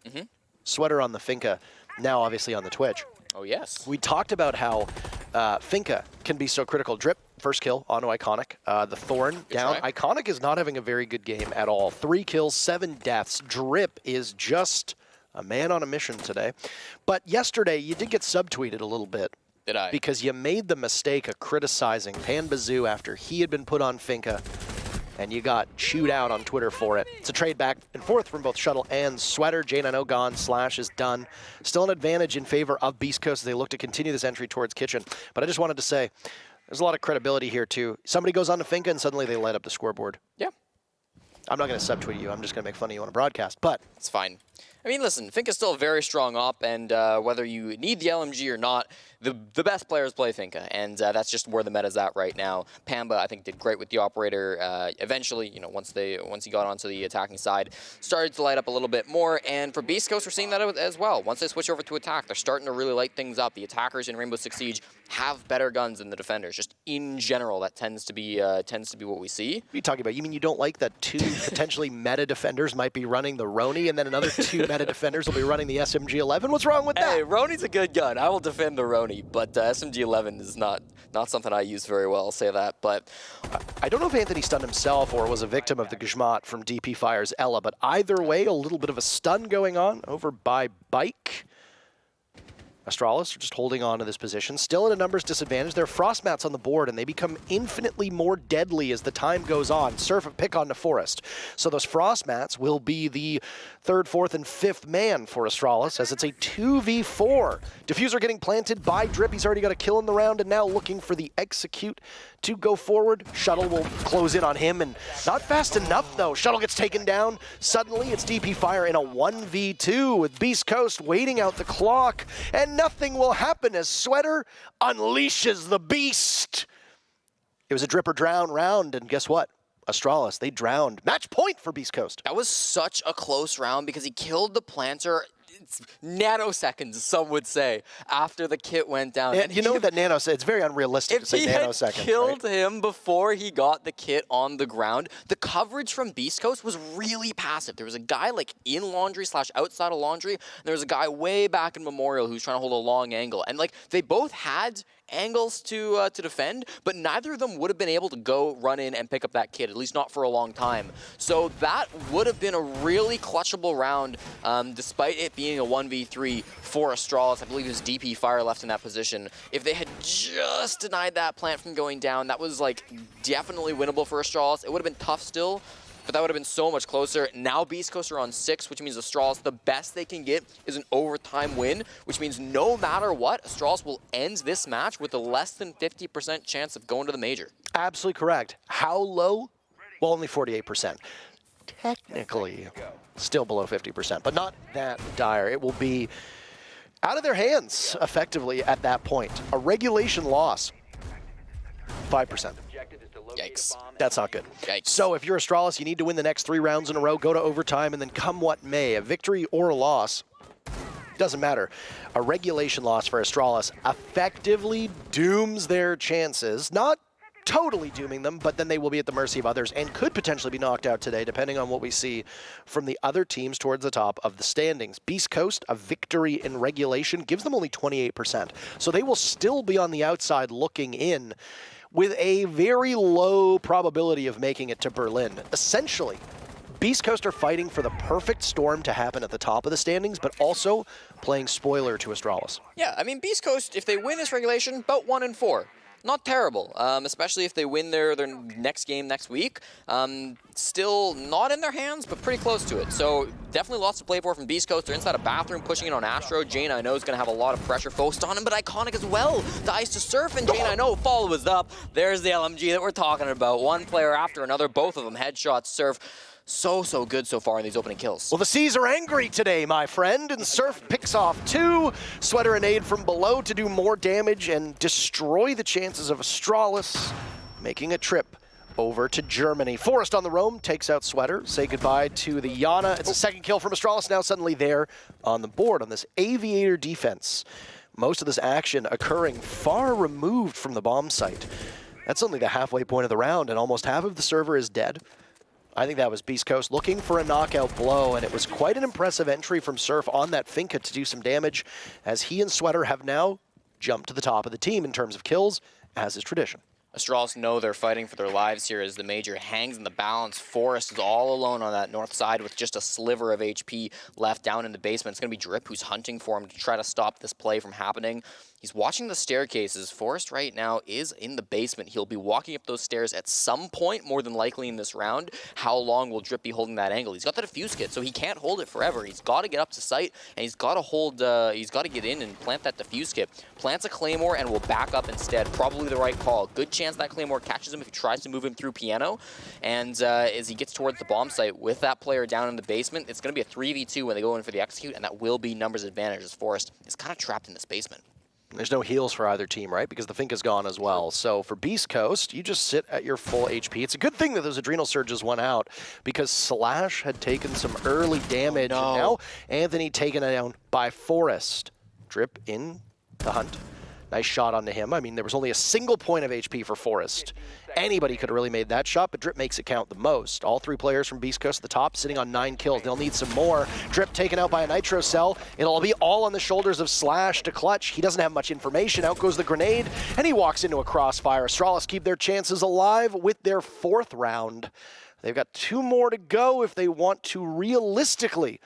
Sweater on the Finca, now obviously on the Twitch. Oh yes. We talked about how Finca can be so critical. Drip, first kill onto Iconic. The Thorn down. Right. Iconic is not having a very good game at all. 3 kills, 7 deaths. Drip is just a man on a mission today. But yesterday, you did get subtweeted a little bit. Did I? Because you made the mistake of criticizing Pan Bazoo after he had been put on Finca, and you got chewed out on Twitter for it. It's a trade back and forth from both Shuttle and Sweater. J9O gone, Slash is done. Still an advantage in favor of Beast Coast as they look to continue this entry towards Kitchen. But I just wanted to say, there's a lot of credibility here too. Somebody goes on to Finca and suddenly they light up the scoreboard. Yeah. I'm not going to subtweet you. I'm just going to make fun of you on a broadcast, but it's fine. I mean, listen, Finca's still a very strong op, and whether you need the LMG or not, the best players play Finca, and that's just where the meta's at right now. Pamba, I think, did great with the operator. Eventually, you know, once he got onto the attacking side, started to light up a little bit more. And for Beast Coast, we're seeing that as well. Once they switch over to attack, they're starting to really light things up. The attackers in Rainbow Six Siege have better guns than the defenders. Just in general, that tends to be what we see. What are you talking about? You mean you don't like that 2 potentially meta defenders might be running the Roni, and then another 2 meta defenders will be running the SMG-11? What's wrong with that? Hey, Roni's a good gun. I will defend the Roni, but SMG-11 is not something I use very well, I'll say that. But I don't know if Anthony stunned himself or was a victim of the Gizmat from DP Fire's Ella, but either way, a little bit of a stun going on over by Bike. Astralis are just holding on to this position, still at a numbers disadvantage. There are frost mats on the board, and they become infinitely more deadly as the time goes on. Surf and pick on the forest. So those frost mats will be the 3rd, 4th, and 5th man for Astralis, as it's a 2v4. Diffuser getting planted by Drip. He's already got a kill in the round, and now looking for the execute to go forward. Shuttle will close in on him, and not fast enough, though. Shuttle gets taken down. Suddenly, it's DP Fire in a 1v2 with Beast Coast waiting out the clock, and nothing will happen as Sweater unleashes the beast. It was a drip or drown round, and guess what? Astralis, they drowned. Match point for Beast Coast. That was such a close round because he killed the planter. It's nanoseconds, some would say, after the kit went down. And you know that nanosecond, it's very unrealistic to say nanosecond. If he had killed him before he got the kit on the ground, the coverage from Beast Coast was really passive. There was a guy like in laundry / outside of laundry, and there was a guy way back in Memorial who was trying to hold a long angle. And like they both had angles to defend, but neither of them would have been able to go run in and pick up that kit, at least not for a long time. So that would have been a really clutchable round, despite it being a 1v3 for Astralis. I believe it was DP Fire left in that position. If they had just denied that plant from going down, that was like definitely winnable for Astralis. It would have been tough still, but that would have been so much closer. Now Beast Coast are on 6, which means Astralis, the best they can get is an overtime win, which means no matter what, Astralis will end this match with a less than 50% chance of going to the major. Absolutely correct. How low? Well, only 48%. Technically, still below 50%, but not that dire. It will be out of their hands, effectively, at that point. A regulation loss, 5%. Yikes. That's not good. Yikes. So if you're Astralis, you need to win the next 3 rounds in a row, go to overtime, and then come what may, a victory or a loss, doesn't matter. A regulation loss for Astralis effectively dooms their chances. Not totally dooming them, but then they will be at the mercy of others and could potentially be knocked out today, depending on what we see from the other teams towards the top of the standings. Beast Coast, a victory in regulation, gives them only 28%. So they will still be on the outside looking in with a very low probability of making it to Berlin. Essentially, Beast Coast are fighting for the perfect storm to happen at the top of the standings, but also playing spoiler to Astralis. Yeah, I mean, Beast Coast, if they win this regulation, about 1-4. Not terrible, especially if they win their next game next week. Still not in their hands, but pretty close to it. So definitely lots to play for from Beast Coast. They're inside a bathroom, pushing in on Astro. Jane, I know, is going to have a lot of pressure focused on him, but Iconic as well. Dies to Surf, and Jane, I know, follows up. There's the LMG that we're talking about. One player after another, both of them headshots. Surf. So good so far in these opening kills. Well, the Seas are angry today, my friend, and Surf picks off 2. Sweater and Aid from below to do more damage and destroy the chances of Astralis making a trip over to Germany. Forest on the roam takes out Sweater. Say goodbye to the Yana. It's a second kill from Astralis, now suddenly there on the board on this Aviator defense. Most of this action occurring far removed from the bomb site. That's only the halfway point of the round, and almost half of the server is dead. I think that was Beast Coast looking for a knockout blow, and it was quite an impressive entry from Surf on that Finca to do some damage, as he and Sweater have now jumped to the top of the team in terms of kills, as is tradition. Astralis know they're fighting for their lives here as the Major hangs in the balance. Forest is all alone on that north side with just a sliver of HP left down in the basement. It's going to be Drip who's hunting for him to try to stop this play from happening. He's watching the staircases. Forest right now is in the basement. He'll be walking up those stairs at some point, more than likely in this round. How long will Drip be holding that angle? He's got the defuse kit, so he can't hold it forever. He's got to get up to sight, and he's got to hold. He's got to get in and plant that defuse kit. Plants a Claymore and will back up instead. Probably the right call. Good chance that Claymore catches him if he tries to move him through Piano. And as he gets towards the bomb site with that player down in the basement, it's going to be a 3v2 when they go in for the execute, and that will be numbers advantage as Forest is kind of trapped in this basement. There's no heals for either team, right? Because the Finca's gone as well. So for Beast Coast, you just sit at your full HP. It's a good thing that those Adrenal Surges went out, because Slash had taken some early damage. Oh, no. And now Anthony taken down by Forest. Drip in the hunt. Nice shot onto him. I mean, there was only a single point of HP for Forest. Anybody could have really made that shot, but Drip makes it count the most. All 3 players from Beast Coast at the top sitting on 9 kills. They'll need some more. Drip taken out by a Nitro Cell. It'll be all on the shoulders of Slash to clutch. He doesn't have much information. Out goes the grenade, and he walks into a crossfire. Astralis keep their chances alive with their 4th round. They've got 2 more to go if they want to realistically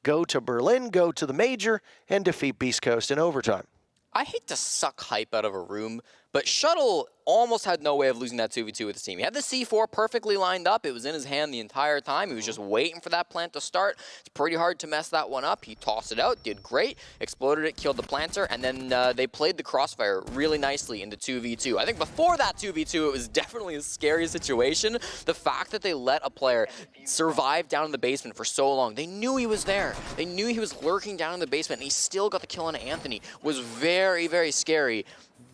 go to Berlin, go to the Major, and defeat Beast Coast in overtime. I hate to suck hype out of a room, but Shuttle almost had no way of losing that 2v2 with his team. He had the C4 perfectly lined up. It was in his hand the entire time. He was just waiting for that plant to start. It's pretty hard to mess that one up. He tossed it out, did great, exploded it, killed the planter, and then they played the crossfire really nicely into 2v2. I think before that 2v2, it was definitely a scary situation. The fact that they let a player survive down in the basement for so long, they knew he was there. They knew he was lurking down in the basement, and he still got the kill on Anthony. Was very, very scary.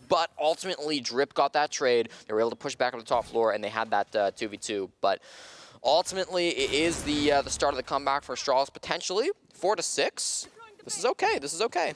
But ultimately, Drip got that trade. They were able to push back on the top floor, and they had that 2v2. But ultimately, it is the start of the comeback for Astralis, potentially. 4-6. This is okay. This is okay.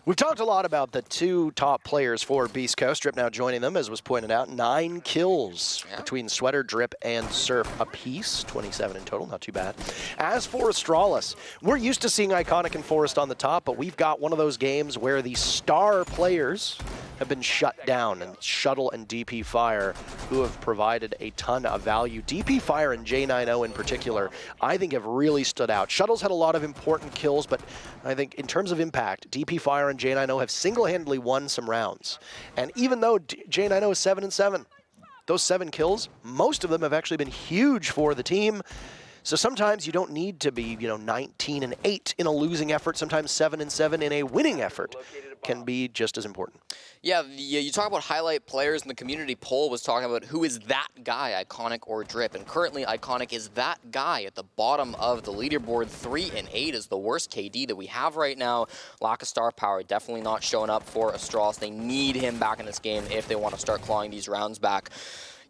We've talked a lot about the 2 top players for Beast Coast. Drip now joining them, as was pointed out. 9 kills between Sweater, Drip, and Surf apiece. 27 in total, not too bad. As for Astralis, we're used to seeing Iconic and Forest on the top, but we've got one of those games where the star players have been shut down, and Shuttle and DP Fire, who have provided a ton of value. DP Fire and J90 in particular, I think have really stood out. Shuttle's had a lot of important kills, but I think in terms of impact, DP Fire and J90 have single-handedly won some rounds. And even though J90 is 7-7, those 7 kills, most of them have actually been huge for the team. So sometimes you don't need to be, 19-8 in a losing effort. Sometimes 7-7 in a winning effort can be just as important. Yeah, you talk about highlight players, and the community poll was talking about who is that guy, Iconic or Drip. And currently, Iconic is that guy at the bottom of the leaderboard. 3-8 is the worst KD that we have right now. Lack of star power, definitely not showing up for Astralis. They need him back in this game if they want to start clawing these rounds back.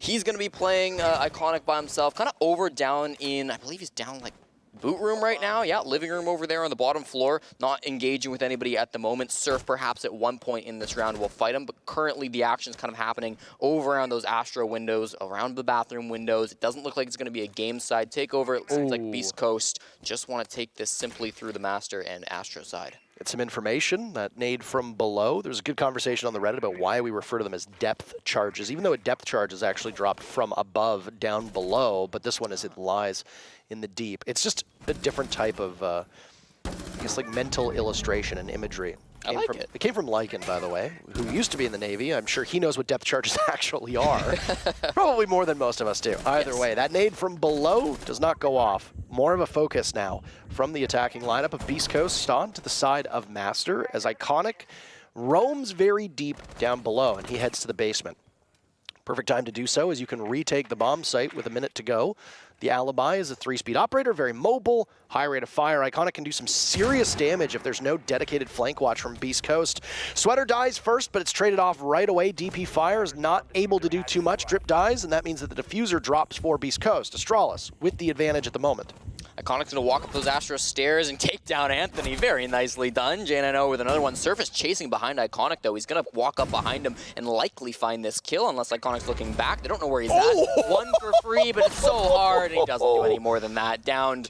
He's going to be playing Iconic by himself, kind of over down in, I believe he's down like boot room right now. Yeah, living room over there on the bottom floor, not engaging with anybody at the moment. Surf perhaps at one point in this round will fight him, but currently the action's kind of happening over around those Astro windows, around the bathroom windows. It doesn't look like it's going to be a game side takeover. It seems like Beast Coast just want to take this simply through the Master and Astro side. Get some information, that nade from below. There's a good conversation on the Reddit about why we refer to them as depth charges, even though a depth charge is actually dropped from above down below, but this one it lies in the deep. It's just a different type of, I guess, like mental illustration and imagery. I like it. It came from Lycan, by the way, who used to be in the Navy. I'm sure he knows what depth charges actually are. Probably more than most of us do. Either way, that nade from below does not go off. More of a focus now from the attacking lineup of Beast Coast on to the side of Master as Iconic roams very deep down below, and he heads to the basement. Perfect time to do so as you can retake the bomb site with a minute to go. The Alibi is a 3-speed operator, very mobile, high rate of fire. Iconic can do some serious damage if there's no dedicated flank watch from Beast Coast. Sweater dies first, but it's traded off right away. DP Fire is not able to do too much. Drip dies, and that means that the diffuser drops for Beast Coast. Astralis with the advantage at the moment. Iconic's going to walk up those Astro stairs and take down Anthony. Very nicely done. JNNO with another one. Surface chasing behind Iconic, though. He's going to walk up behind him and likely find this kill, unless Iconic's looking back. They don't know where he's at. One for free, but it's so hard, and he doesn't do any more than that. Downed.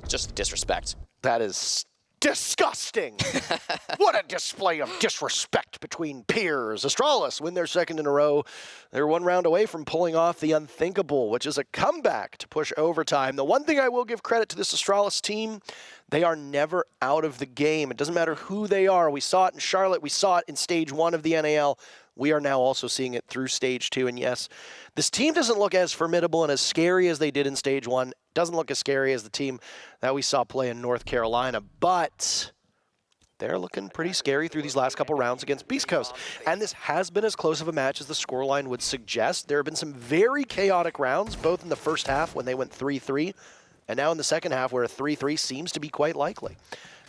Just disrespect. That is disgusting. What a display of disrespect between peers. Astralis win their second in a row. They're one round away from pulling off the unthinkable, which is a comeback to push overtime. The one thing I will give credit to this Astralis team, they are never out of the game. It doesn't matter who they are. We saw it in Charlotte. We saw it in Stage 1 of the NAL. We are now also seeing it through Stage 2. And yes, this team doesn't look as formidable and as scary as they did in Stage 1. Doesn't look as scary as the team that we saw play in North Carolina, but they're looking pretty scary through these last couple rounds against Beast Coast. And this has been as close of a match as the scoreline would suggest. There have been some very chaotic rounds, both in the first half when they went 3-3, and now in the second half where a 3-3 seems to be quite likely.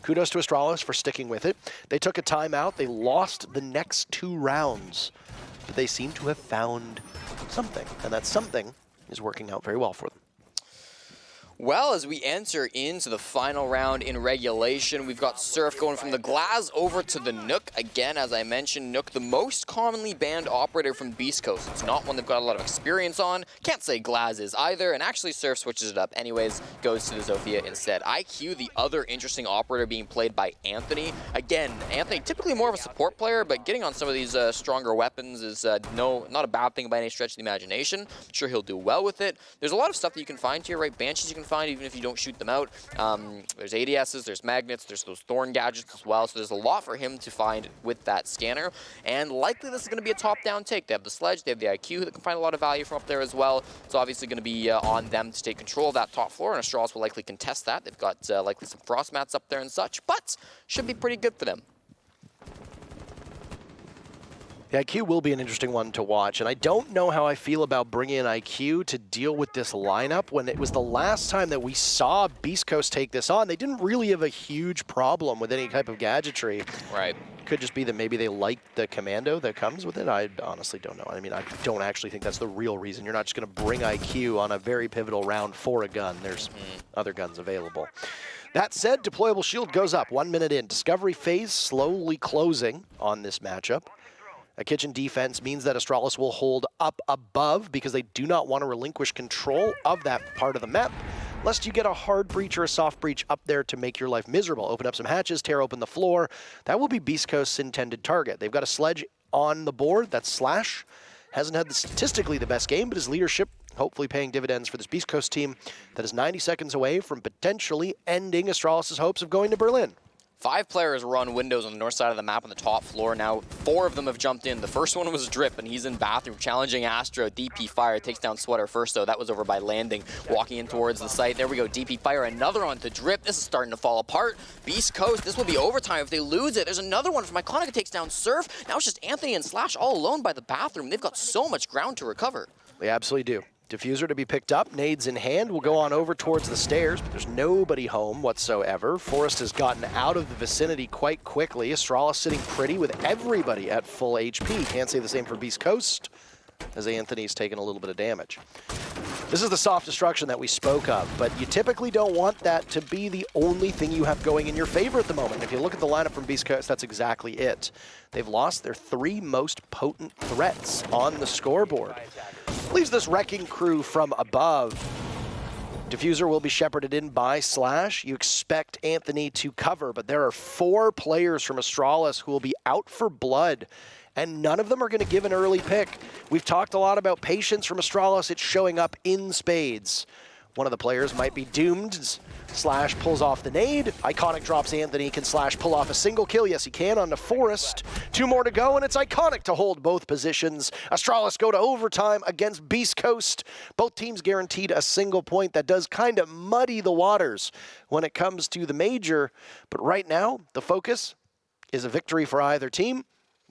Kudos to Astralis for sticking with it. They took a timeout. They lost the next 2 rounds, but they seem to have found something, and that something is working out very well for them. Well, as we enter into the final round in regulation, we've got Surf going from the Glaz over to the Nook. Again, as I mentioned, Nook, the most commonly banned operator from Beast Coast. It's not one they've got a lot of experience on. Can't say Glaz is either, and actually Surf switches it up anyways, goes to the Zofia instead. IQ, the other interesting operator being played by Anthony. Again, Anthony, typically more of a support player, but getting on some of these stronger weapons is not a bad thing by any stretch of the imagination. I'm sure he'll do well with it. There's a lot of stuff that you can find here, right? Banshees you can find even if you don't shoot them out. There's ADSs, there's magnets, there's those thorn gadgets as well, so there's a lot for him to find with that scanner, and likely this is going to be a top-down take. They have the sledge, they have the IQ that can find a lot of value from up there as well. It's obviously going to be on them to take control of that top floor, and Astralis will likely contest that. They've got likely some frost mats up there and such, but should be pretty good for them. The IQ will be an interesting one to watch, and I don't know how I feel about bringing in IQ to deal with this lineup. When it was the last time that we saw Beast Coast take this on, they didn't really have a huge problem with any type of gadgetry. Right. Could just be that maybe they like the commando that comes with it. I honestly don't know. I mean, I don't actually think that's the real reason. You're not just going to bring IQ on a very pivotal round for a gun. There's other guns available. That said, deployable shield goes up 1 minute in. Discovery phase slowly closing on this matchup. A kitchen defense means that Astralis will hold up above because they do not want to relinquish control of that part of the map, lest you get a hard breach or a soft breach up there to make your life miserable. Open up some hatches, tear open the floor. That will be Beast Coast's intended target. They've got a sledge on the board. That's Slash. Hasn't had statistically the best game, but his leadership hopefully paying dividends for this Beast Coast team that is 90 seconds away from potentially ending Astralis' hopes of going to Berlin. 5 players run windows on the north side of the map on the top floor. Now 4 of them have jumped in. The first one was Drip, and he's in bathroom challenging Astro. DP Fire takes down Sweater first, though. That was over by Landing, walking in towards the site. There we go, DP Fire, another on to Drip. This is starting to fall apart. Beast Coast, this will be overtime if they lose it. There's another one from Iconic that takes down Surf. Now it's just Anthony and Slash all alone by the bathroom. They've got so much ground to recover. They absolutely do. Diffuser to be picked up, nades in hand, will go on over towards the stairs, but there's nobody home whatsoever. Forrest has gotten out of the vicinity quite quickly. Astralis sitting pretty with everybody at full HP. Can't say the same for Beast Coast. as Anthony's taken a little bit of damage. This is the soft destruction that we spoke of, but you typically don't want that to be the only thing you have going in your favor at the moment. If you look at the lineup from Beast Coast, that's exactly it. They've lost their 3 most potent threats on the scoreboard. Leaves this wrecking crew from above. Diffuser will be shepherded in by Slash. You expect Anthony to cover, but there are 4 players from Astralis who will be out for blood, and none of them are going to give an early pick. We've talked a lot about patience from Astralis. It's showing up in spades. One of the players might be doomed. Slash pulls off the nade. Iconic drops Anthony. Can Slash pull off a single kill? Yes, he can on the Forest. 2 more to go, and it's Iconic to hold both positions. Astralis go to overtime against Beast Coast. Both teams guaranteed a single point. That does kind of muddy the waters when it comes to the major. But right now, the focus is a victory for either team.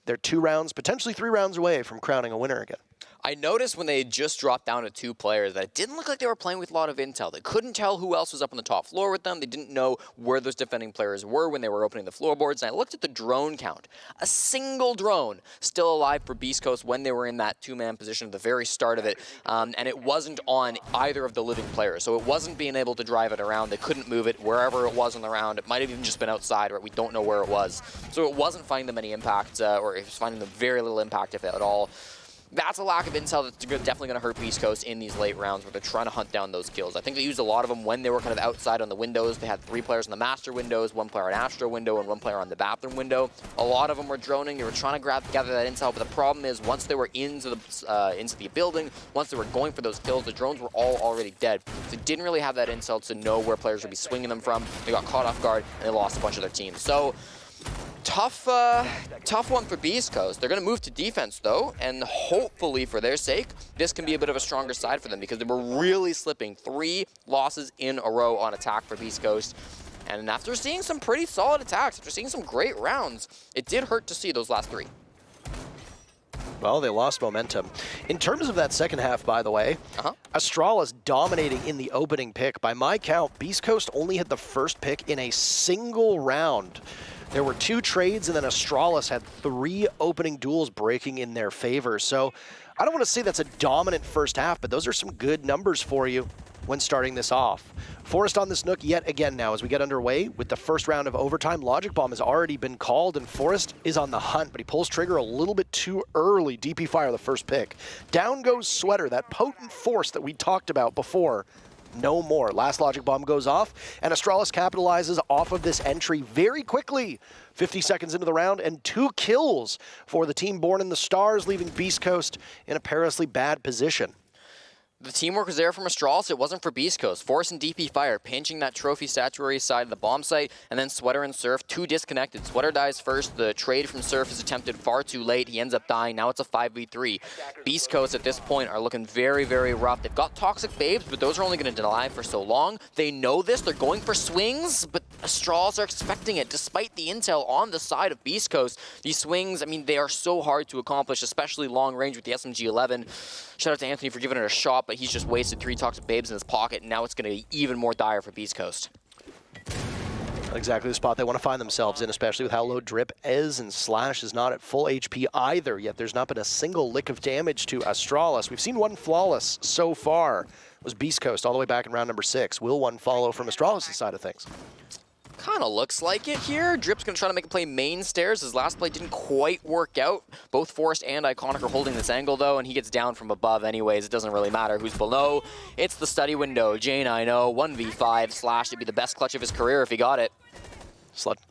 They're 2 rounds, potentially 3 rounds away from crowning a winner again. I noticed when they just dropped down to 2 players that it didn't look like they were playing with a lot of intel. They couldn't tell who else was up on the top floor with them. They didn't know where those defending players were when they were opening the floorboards. And I looked at the drone count. A single drone still alive for Beast Coast when they were in that 2-man position at the very start of it. And it wasn't on either of the living players. So it wasn't being able to drive it around. They couldn't move it wherever it was on the round. It might have even just been outside, right? We don't know where it was. So it wasn't finding them any impact, or it was finding them very little impact, if at all. That's a lack of intel that's definitely going to hurt Beast Coast in these late rounds where they're trying to hunt down those kills. I think they used a lot of them when they were kind of outside on the windows. They had 3 players in the master windows, 1 player on Astro window, and 1 player on the bathroom window. A lot of them were droning. They were trying to gather that intel, but the problem is once they were into the building, once they were going for those kills, the drones were all already dead. So they didn't really have that intel to know where players would be swinging them from. They got caught off guard, and they lost a bunch of their teams. So tough one for Beast Coast. They're going to move to defense, though, and hopefully, for their sake, this can be a bit of a stronger side for them because they were really slipping. 3 losses in a row on attack for Beast Coast. And after seeing some pretty solid attacks, after seeing some great rounds, it did hurt to see those last 3. Well, they lost momentum. In terms of that second half, by the way, Astralis dominating in the opening pick. By my count, Beast Coast only had the first pick in a single round. There were 2 trades, and then Astralis had 3 opening duels breaking in their favor. So I don't want to say that's a dominant first half, but those are some good numbers for you when starting this off. Forest on this Nook yet again now as we get underway with the first round of overtime. Logic Bomb has already been called, and Forest is on the hunt, but he pulls trigger a little bit too early. DP fire the first pick. Down goes Sweater, that potent force that we talked about before. No more. Last Logic Bomb goes off, and Astralis capitalizes off of this entry very quickly. 50 seconds into the round, and 2 kills for the team born in the stars, leaving Beast Coast in a perilously bad position. The teamwork was there from Astralis. It wasn't for Beast Coast. Force and DP fire, pinching that trophy statuary side of the bomb site, and then Sweater and Surf, 2 disconnected. Sweater dies first. The trade from Surf is attempted far too late. He ends up dying. Now it's a 5v3. Beast Coast at this point are looking very, very rough. They've got Toxic Babes, but those are only going to deny for so long. They know this. They're going for swings, but Astralis are expecting it, despite the intel on the side of Beast Coast. These swings, I mean, they are so hard to accomplish, especially long range with the SMG-11. Shout out to Anthony for giving it a shot, but he's just wasted 3 Toxic Babes in his pocket, and now it's going to be even more dire for Beast Coast. Not exactly the spot they want to find themselves in, especially with how low Drip is, and Slash is not at full HP either, yet there's not been a single lick of damage to Astralis. We've seen 1 flawless so far. It was Beast Coast all the way back in round number 6. Will 1 follow from Astralis' side of things? Kind of looks like it here. Drip's going to try to make a play main stairs. His last play didn't quite work out. Both Forest and Iconic are holding this angle, though, and he gets down from above anyways. It doesn't really matter who's below. It's the study window. J9-0, 1v5. Slash to be the best clutch of his career if he got it.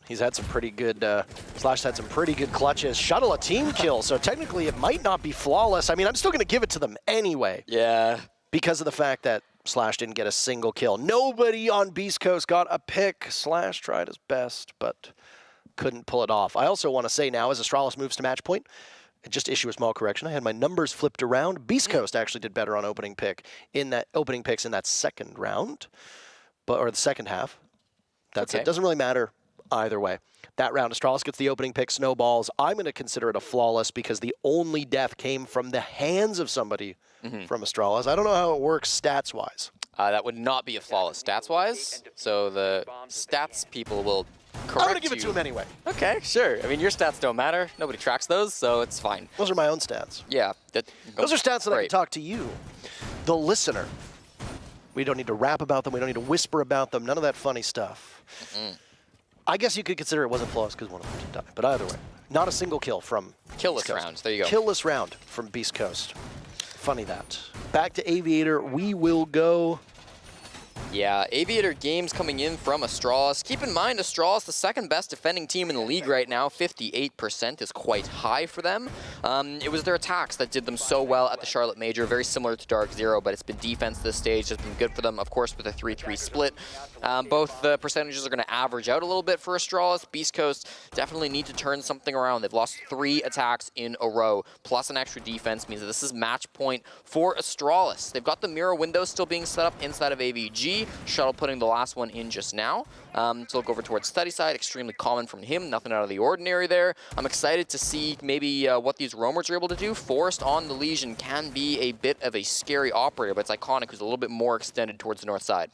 He's had some pretty good, Slash had some pretty good clutches. Shuttle a team kill, so technically it might not be flawless. I mean, I'm still going to give it to them anyway. Yeah. Because of the fact that Slash didn't get a single kill. Nobody on Beast Coast got a pick. Slash tried his best, but couldn't pull it off. I also want to say now, as Astralis moves to match point, just issue a small correction. I had my numbers flipped around. Beast Coast actually did better on opening picks in that second round, or the second half. That's it. Doesn't really matter either way. That round, Astralis gets the opening pick, snowballs. I'm going to consider it a flawless because the only death came from the hands of somebody from Astralis. I don't know how it works stats-wise. That would not be a flawless stats-wise, so the stats people will I'm going to give it to him anyway. Okay, sure. I mean, your stats don't matter. Nobody tracks those, so it's fine. Those are my own stats. Yeah. Those are stats that I can talk to you, the listener. We don't need to rap about them. We don't need to whisper about them. None of that funny stuff. I guess you could consider it wasn't flawless because one of them did die. But either way, not a single kill from Killless round. There you go. Killless round from Beast Coast. Funny that. Back to Aviator we will go. Yeah, Aviator games coming in from Astralis. Keep in mind, Astralis, the second best defending team in the league right now. 58% is quite high for them. It was their attacks that did them so well at the Charlotte Major, very similar to Dark Zero, but it's been defense this stage has been good for them, of course, with a 3-3 split. Both the percentages are going to average out a little bit for Astralis. Beast Coast definitely need to turn something around. They've lost 3 attacks in a row, plus an extra defense means that this is match point for Astralis. They've got the mirror window still being set up inside of AVG. Shuttle putting the last one in just now. So look over towards Steady Side, extremely common from him, nothing out of the ordinary there. I'm excited to see maybe what these roamers are able to do. Forest on the Legion can be a bit of a scary operator, but it's Iconic who's a little bit more extended towards the north side.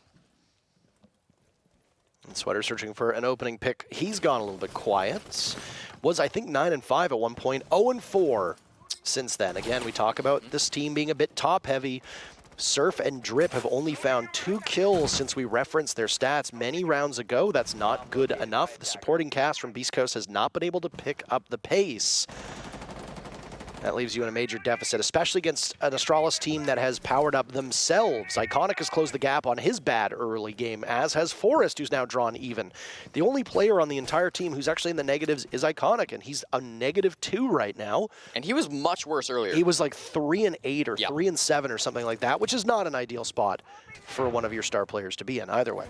And Sweater searching for an opening pick. He's gone a little bit quiet. Was, I think, 9-5 at one point, 0-4 since then. Again, we talk about this team being a bit top-heavy. Surf and Drip have only found 2 kills since we referenced their stats many rounds ago. That's not good enough. The supporting cast from Beast Coast has not been able to pick up the pace. That leaves you in a major deficit, especially against an Astralis team that has powered up themselves. Iconic has closed the gap on his bad early game, as has Forest, who's now drawn even. The only player on the entire team who's actually in the negatives is Iconic, and he's a -2 right now. And he was much worse earlier. He was like 3-8 or 3-7 or something like that, which is not an ideal spot for one of your star players to be in either way.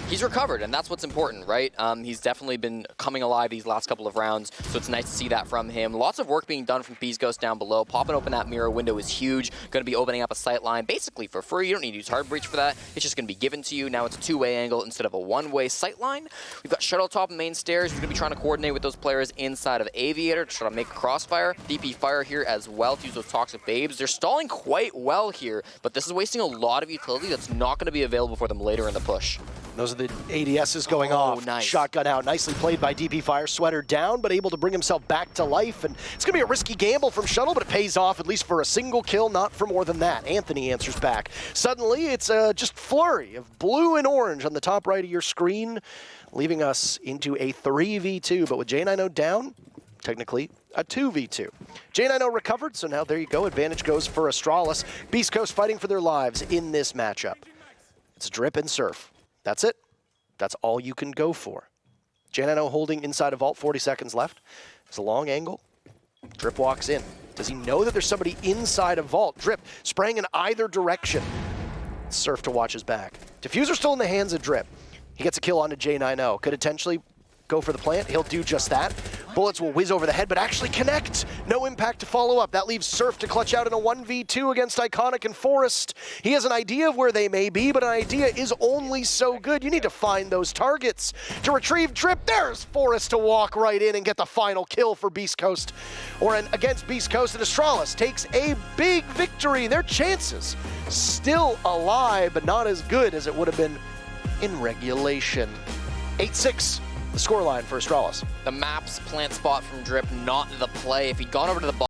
He's recovered, and that's what's important, right? He's definitely been coming alive these last couple of rounds, so it's nice to see that from him. Lots of work being done from Beast Coast down below. Popping open that mirror window is huge. Going to be opening up a sight line basically for free. You don't need to use hard breach for that. It's just going to be given to you. Now it's a 2-way angle instead of a 1-way sight line. We've got Shuttle top and main stairs. You're going to be trying to coordinate with those players inside of Aviator to try to make a crossfire. DP fire here as well to use those toxic babes. They're stalling quite well here, but this is wasting a lot of utility that's not going to be available for them later in the push. Those are the ADSs going off. Nice. Shotgun out. Nicely played by DP Fire. Sweater down, but able to bring himself back to life. And it's going to be a risky gamble from Shuttle, but it pays off at least for a single kill, not for more than that. Anthony answers back. Suddenly, it's just flurry of blue and orange on the top right of your screen, leaving us into a 3v2. But with J90 down, technically a 2v2. J90 recovered, so now there you go. Advantage goes for Astralis. Beast Coast fighting for their lives in this matchup. It's Drip and Surf. That's it. That's all you can go for. J90 holding inside a vault, 40 seconds left. It's a long angle. Drip walks in. Does he know that there's somebody inside a vault? Drip spraying in either direction. Surf to watch his back. Diffuser still in the hands of Drip. He gets a kill onto J90. Could potentially go for the plant. He'll do just that. Bullets will whiz over the head, but actually connect. No impact to follow up. That leaves Surf to clutch out in a 1v2 against Iconic and Forest. He has an idea of where they may be, but an idea is only so good. You need to find those targets. To retrieve Drip, there's Forest to walk right in and get the final kill for Beast Coast. Against Beast Coast, and Astralis takes a big victory. Their chances still alive, but not as good as it would have been in regulation. 8-6. The scoreline for Astralis. The map's plant spot from Drip, not the play. If he'd gone over to the ball,